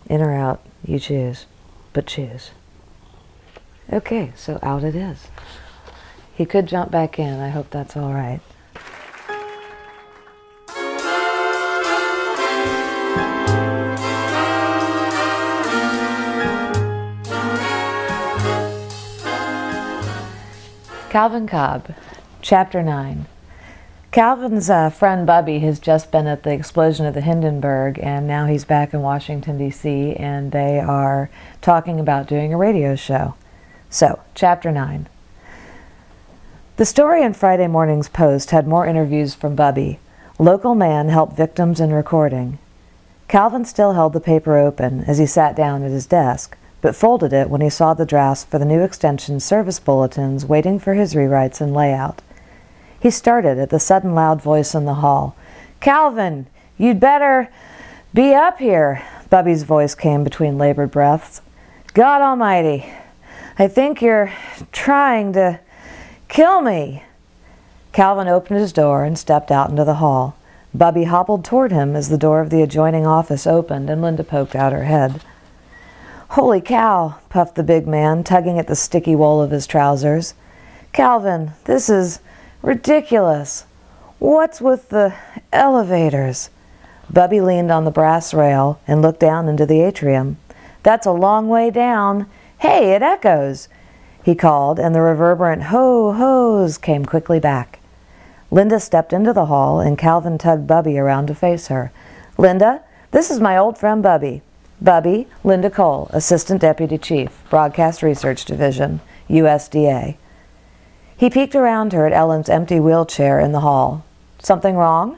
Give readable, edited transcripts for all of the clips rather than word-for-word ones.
In or out, you choose. But choose. Okay, so out it is. He could jump back in. I hope that's all right. Calvin Cobb, Chapter 9. Calvin's friend Bubby has just been at the explosion of the Hindenburg, and now he's back in Washington, D.C., and they are talking about doing a radio show. So, Chapter 9. The story in Friday morning's Post had more interviews from Bubby. Local man helped victims in recording. Calvin still held the paper open as he sat down at his desk, but folded it when he saw the drafts for the new extension service bulletins waiting for his rewrites and layout. He started at the sudden loud voice in the hall. "Calvin, you'd better be up here," Bubby's voice came between labored breaths. "God almighty, I think you're trying to kill me." Calvin opened his door and stepped out into the hall. Bubby hobbled toward him as the door of the adjoining office opened and Linda poked out her head. "Holy cow," puffed the big man, tugging at the sticky wool of his trousers. "Calvin, this is ridiculous. What's with the elevators?" Bubby leaned on the brass rail and looked down into the atrium. "That's a long way down. Hey, it echoes," he called, and the reverberant ho-hos came quickly back. Linda stepped into the hall, and Calvin tugged Bubby around to face her. "Linda, this is my old friend Bubby. Bubby, Linda Cole, Assistant Deputy Chief, Broadcast Research Division, USDA. He peeked around her at Ellen's empty wheelchair in the hall. "Something wrong?"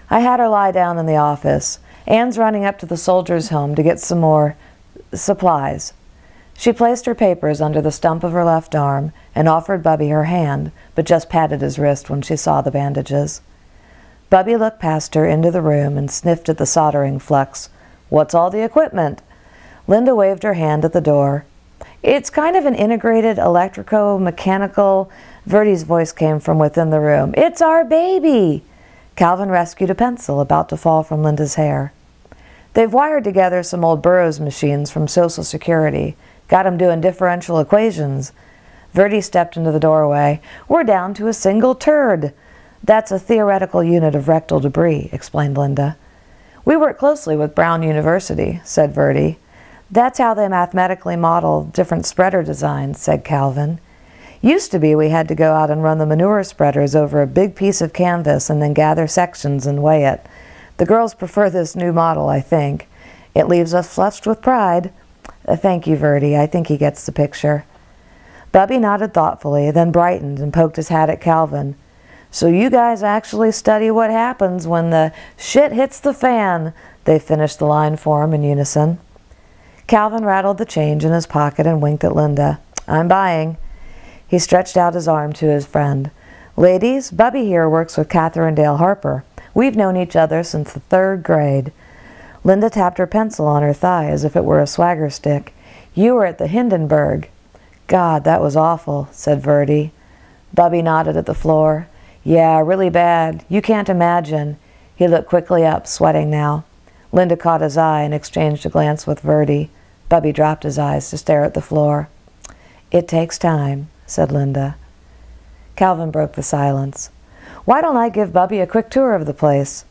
"I had her lie down in the office. Anne's running up to the soldiers' home to get some more supplies." She placed her papers under the stump of her left arm and offered Bubby her hand, but just patted his wrist when she saw the bandages. Bubby looked past her into the room and sniffed at the soldering flux. "What's all the equipment?" Linda waved her hand at the door. "It's kind of an integrated electrico-mechanical," Verdi's voice came from within the room. "It's our baby!" Calvin rescued a pencil about to fall from Linda's hair. "They've wired together some old Burroughs machines from Social Security. Got 'em doing differential equations." Verdi stepped into the doorway. "We're down to a single turd." "That's a theoretical unit of rectal debris," explained Linda. "We work closely with Brown University," said Verdi. "That's how they mathematically model different spreader designs," said Calvin. "Used to be we had to go out and run the manure spreaders over a big piece of canvas and then gather sections and weigh it. The girls prefer this new model, I think. It leaves us flushed with pride." "Thank you, Verdi. I think he gets the picture." Bubby nodded thoughtfully, then brightened and poked his hat at Calvin. "So you guys actually study what happens when the shit hits the fan," they finished the line for him in unison. Calvin rattled the change in his pocket and winked at Linda. "I'm buying." He stretched out his arm to his friend. "Ladies, Bubby here works with Catherine Dale Harper. We've known each other since the 3rd grade. Linda tapped her pencil on her thigh as if it were a swagger stick. "You were at the Hindenburg." "God, that was awful," said Verdi. Bubby nodded at the floor. "Yeah, really bad. You can't imagine." He looked quickly up, sweating now. Linda caught his eye and exchanged a glance with Verdi. Bubby dropped his eyes to stare at the floor. "It takes time," said Linda. Calvin broke the silence. "Why don't I give Bubby a quick tour of the place?"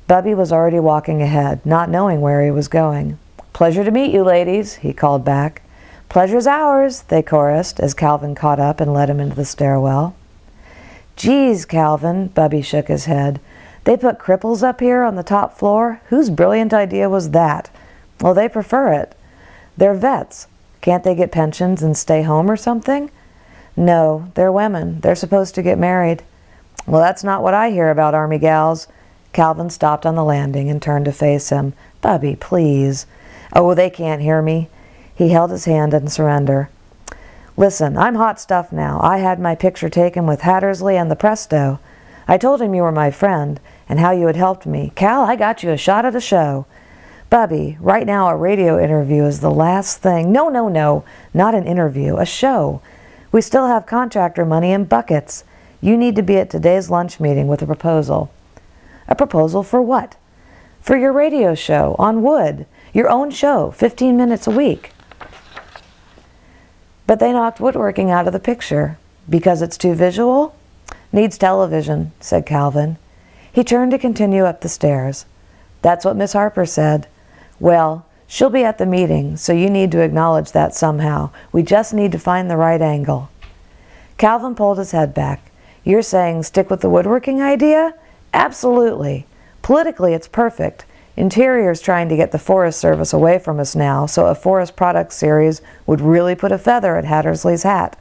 Bubby was already walking ahead, not knowing where he was going. "Pleasure to meet you, ladies," he called back. "Pleasure's ours," they chorused as Calvin caught up and led him into the stairwell. "Geez, Calvin," Bubby shook his head. "They put cripples up here on the top floor? Whose brilliant idea was that?" "Well, they prefer it. They're vets. Can't they get pensions and stay home or something?" "No, they're women. They're supposed to get married." "Well, that's not what I hear about Army gals." Calvin stopped on the landing and turned to face him. "Bubby, please." "Oh, they can't hear me." He held his hand in surrender. "Listen, I'm hot stuff now. I had my picture taken with Hattersley and the Presto. I told him you were my friend and how you had helped me. Cal, I got you a shot at a show." "Bubby, right now a radio interview is the last thing." No, not an interview, a show. We still have contractor money in buckets. You need to be at today's lunch meeting with a proposal." "A proposal for what?" "For your radio show, on wood. Your own show, 15 minutes a week. But they knocked woodworking out of the picture. Because it's too visual? Needs television, said Calvin. He turned to continue up the stairs. That's what Miss Harper said. Well, she'll be at the meeting, so you need to acknowledge that somehow. We just need to find the right angle. Calvin pulled his head back. You're saying stick with the woodworking idea? Absolutely. Politically, it's perfect. Interior's trying to get the Forest Service away from us now, so a forest products series would really put a feather at Hattersley's hat.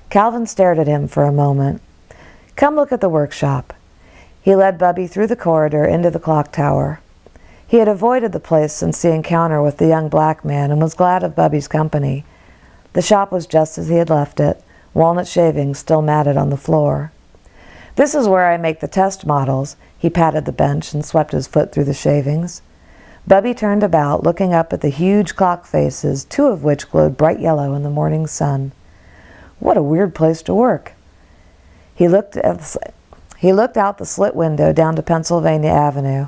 Calvin stared at him for a moment. Come look at the workshop. He led Bubby through the corridor into the clock tower. He had avoided the place since the encounter with the young black man and was glad of Bubby's company. The shop was just as he had left it, walnut shavings still matted on the floor. This is where I make the test models. He patted the bench and swept his foot through the shavings. Bubby turned about, looking up at the huge clock faces, 2 of which glowed bright yellow in the morning sun. What a weird place to work. He looked out the slit window down to Pennsylvania Avenue.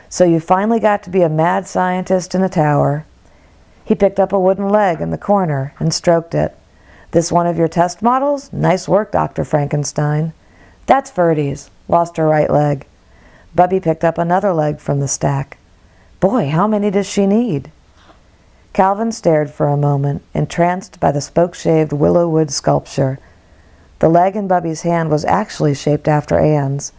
So you finally got to be a mad scientist in a tower. He picked up a wooden leg in the corner and stroked it. This one of your test models? Nice work, Dr. Frankenstein. That's Ferdy's. Lost her right leg. Bubby picked up another leg from the stack. Boy, how many does she need? Calvin stared for a moment, entranced by the spoke-shaved willow wood sculpture. The leg in Bubby's hand was actually shaped after Anne's.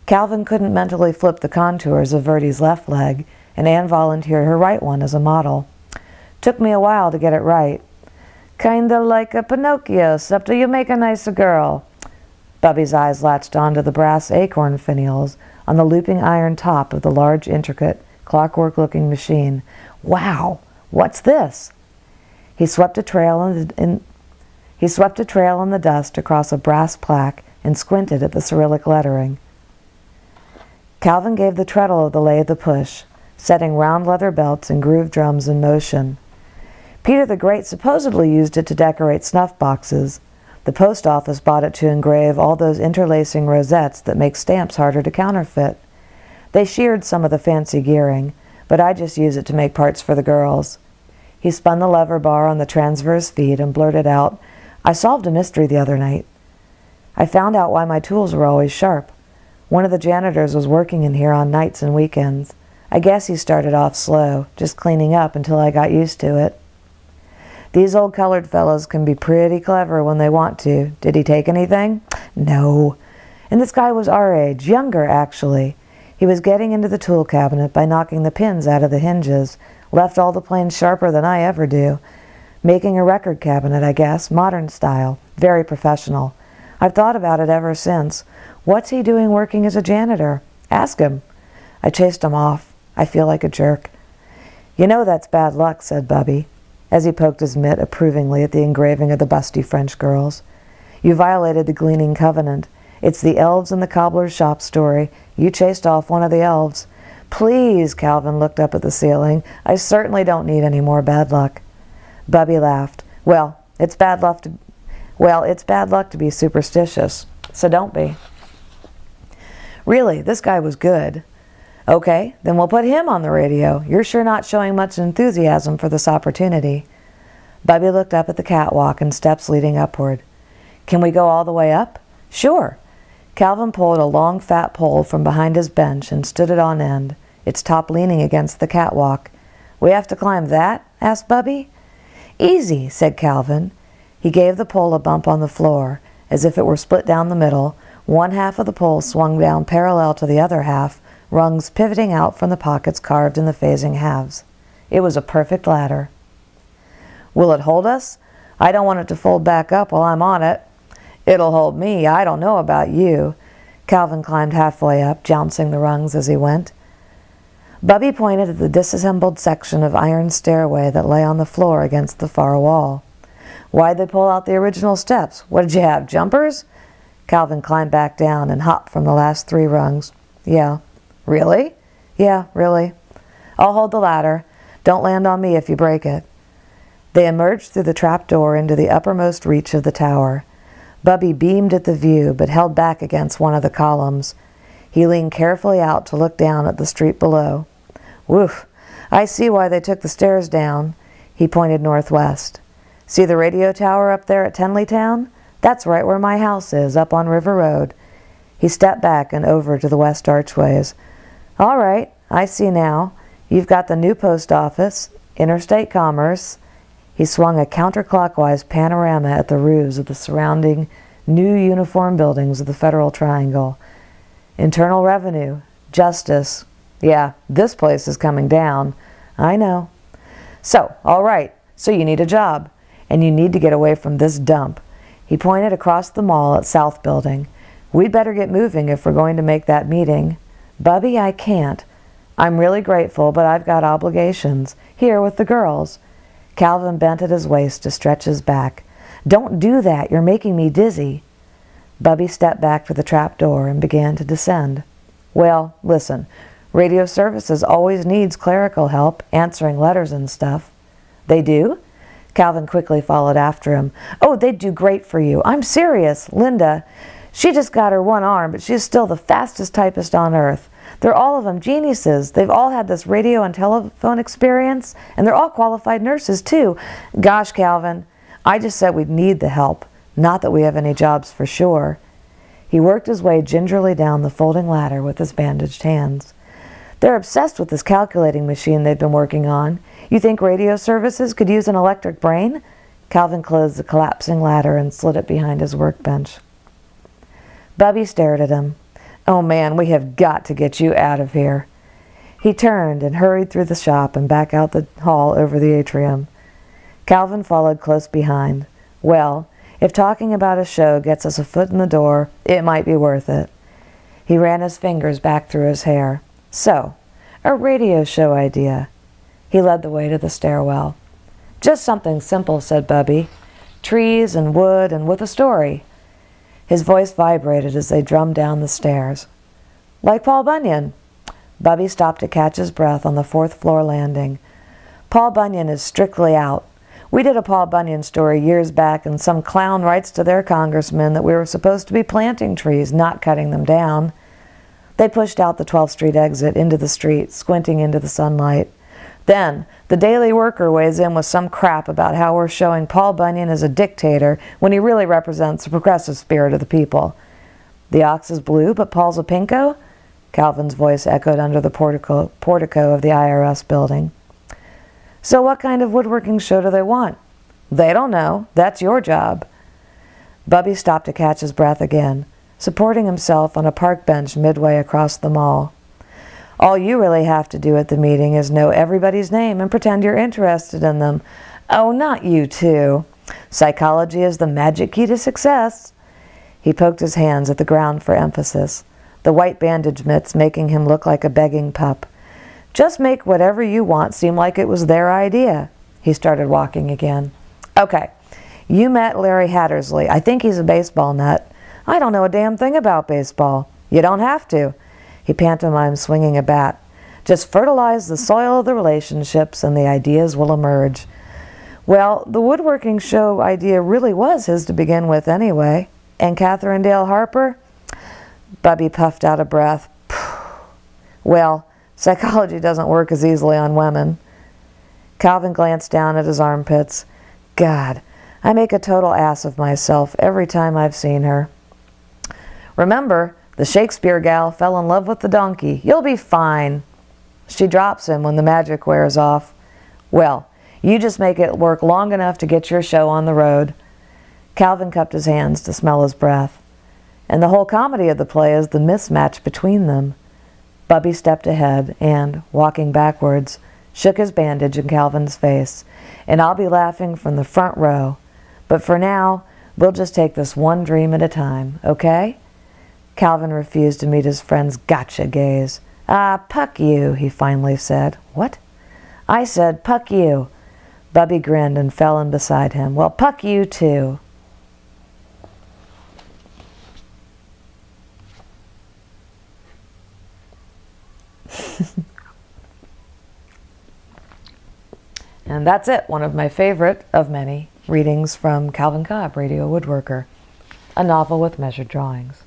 Calvin couldn't mentally flip the contours of Verdi's left leg, and Anne volunteered her right one as a model. Took me a while to get it right. Kinda like a Pinocchio, except you make a nicer girl. Bubby's eyes latched onto the brass acorn finials on the looping iron top of the large, intricate, clockwork-looking machine. Wow! What's this? He swept a trail in the dust across a brass plaque and squinted at the Cyrillic lettering. Calvin gave the treadle of the lathe a push, setting round leather belts and groove drums in motion. Peter the Great supposedly used it to decorate snuff boxes. The post office bought it to engrave all those interlacing rosettes that make stamps harder to counterfeit. They sheared some of the fancy gearing, but I just use it to make parts for the girls. He spun the lever bar on the transverse feed and blurted out, I solved a mystery the other night. I found out why my tools were always sharp. One of the janitors was working in here on nights and weekends. I guess he started off slow, just cleaning up until I got used to it. These old colored fellows can be pretty clever when they want to. Did he take anything? No. And this guy was our age, younger actually. He was getting into the tool cabinet by knocking the pins out of the hinges, left all the planes sharper than I ever do. Making a record cabinet, I guess, modern style, very professional. I've thought about it ever since. What's he doing working as a janitor? Ask him. I chased him off. I feel like a jerk. You know that's bad luck, said Bubby, as he poked his mitt approvingly at the engraving of the busty French girls. You violated the gleaning covenant. It's the elves in the cobbler's shop story. You chased off one of the elves. Please, Calvin looked up at the ceiling. I certainly don't need any more bad luck. Bubby laughed. Well, it's bad luck to be superstitious, so don't be. Really, this guy was good. Okay, then we'll put him on the radio. You're sure not showing much enthusiasm for this opportunity. Bubby looked up at the catwalk and steps leading upward. Can we go all the way up? Sure. Calvin pulled a long fat pole from behind his bench and stood it on end, its top leaning against the catwalk. We have to climb that? Asked Bubby. Easy, said Calvin. He gave the pole a bump on the floor, as if it were split down the middle. One half of the pole swung down parallel to the other half, rungs pivoting out from the pockets carved in the phasing halves. It was a perfect ladder. Will it hold us? I don't want it to fold back up while I'm on it. It'll hold me. I don't know about you. Calvin climbed halfway up, jouncing the rungs as he went. Bubby pointed at the disassembled section of iron stairway that lay on the floor against the far wall. Why'd they pull out the original steps? What did you have, jumpers? Calvin climbed back down and hopped from the last 3 rungs. Yeah. Really? Yeah, really. I'll hold the ladder. Don't land on me if you break it. They emerged through the trap door into the uppermost reach of the tower. Bubby beamed at the view, but held back against one of the columns. He leaned carefully out to look down at the street below. Woof! I see why they took the stairs down. He pointed northwest. See the radio tower up there at Tenleytown? That's right where my house is, up on River Road. He stepped back and over to the west archways. All right, I see now. You've got the new post office, interstate commerce. He swung a counterclockwise panorama at the roofs of the surrounding new uniform buildings of the Federal Triangle. Internal revenue, justice. Yeah, this place is coming down. I know. So, all right, so you need a job, and you need to get away from this dump. He pointed across the mall at South Building. We'd better get moving if we're going to make that meeting. Bubby, I can't. I'm really grateful, but I've got obligations. Here with the girls. Calvin bent at his waist to stretch his back. Don't do that. You're making me dizzy. Bubby stepped back to the trap door and began to descend. Well, listen. Radio services always needs clerical help, answering letters and stuff. They do? Calvin quickly followed after him. Oh, they'd do great for you. I'm serious. Linda, she just got her one arm, but she's still the fastest typist on earth. They're all of them geniuses. They've all had this radio and telephone experience, and they're all qualified nurses, too. Gosh, Calvin, I just said we'd need the help, not that we have any jobs for sure. He worked his way gingerly down the folding ladder with his bandaged hands. They're obsessed with this calculating machine they've been working on. You think radio services could use an electric brain? Calvin closed the collapsing ladder and slid it behind his workbench. Bubby stared at him. Oh man, we have got to get you out of here. He turned and hurried through the shop and back out the hall over the atrium. Calvin followed close behind. Well, if talking about a show gets us a foot in the door, it might be worth it. He ran his fingers back through his hair. So, a radio show idea. He led the way to the stairwell. Just something simple, said Bubby. Trees and wood and with a story. His voice vibrated as they drummed down the stairs. Like Paul Bunyan. Bubby stopped to catch his breath on the fourth-floor landing. Paul Bunyan is strictly out. We did a Paul Bunyan story years back, and some clown writes to their congressman that we were supposed to be planting trees, not cutting them down. They pushed out the 12th Street exit into the street, squinting into the sunlight. Then, the Daily Worker weighs in with some crap about how we're showing Paul Bunyan as a dictator when he really represents the progressive spirit of the people. The ox is blue, but Paul's a pinko? Calvin's voice echoed under the portico of the IRS building. So what kind of woodworking show do they want? They don't know. That's your job. Bubby stopped to catch his breath again, supporting himself on a park bench midway across the mall. All you really have to do at the meeting is know everybody's name and pretend you're interested in them. Oh, not you too. Psychology is the magic key to success. He poked his hands at the ground for emphasis, the white bandage mitts making him look like a begging pup. Just make whatever you want seem like it was their idea. He started walking again. Okay, you met Larry Hattersley. I think he's a baseball nut. I don't know a damn thing about baseball. You don't have to. He pantomimed swinging a bat. Just fertilize the soil of the relationships and the ideas will emerge. Well, the woodworking show idea really was his to begin with anyway. And Catherine Dale Harper? Bubby puffed out a breath. Well, psychology doesn't work as easily on women. Calvin glanced down at his armpits. God, I make a total ass of myself every time I've seen her. Remember, the Shakespeare gal fell in love with the donkey. You'll be fine. She drops him when the magic wears off. Well, you just make it work long enough to get your show on the road. Calvin cupped his hands to smell his breath. And the whole comedy of the play is the mismatch between them. Bubby stepped ahead and, walking backwards, shook his bandage in Calvin's face. And I'll be laughing from the front row. But for now, we'll just take this one dream at a time, okay? Calvin refused to meet his friend's gotcha gaze. Ah, puck you, he finally said. What? I said, puck you. Bubby grinned and fell in beside him. Well, puck you too. And that's it, one of my favorite of many readings from Calvin Cobb, Radio Woodworker, a novel with measured drawings.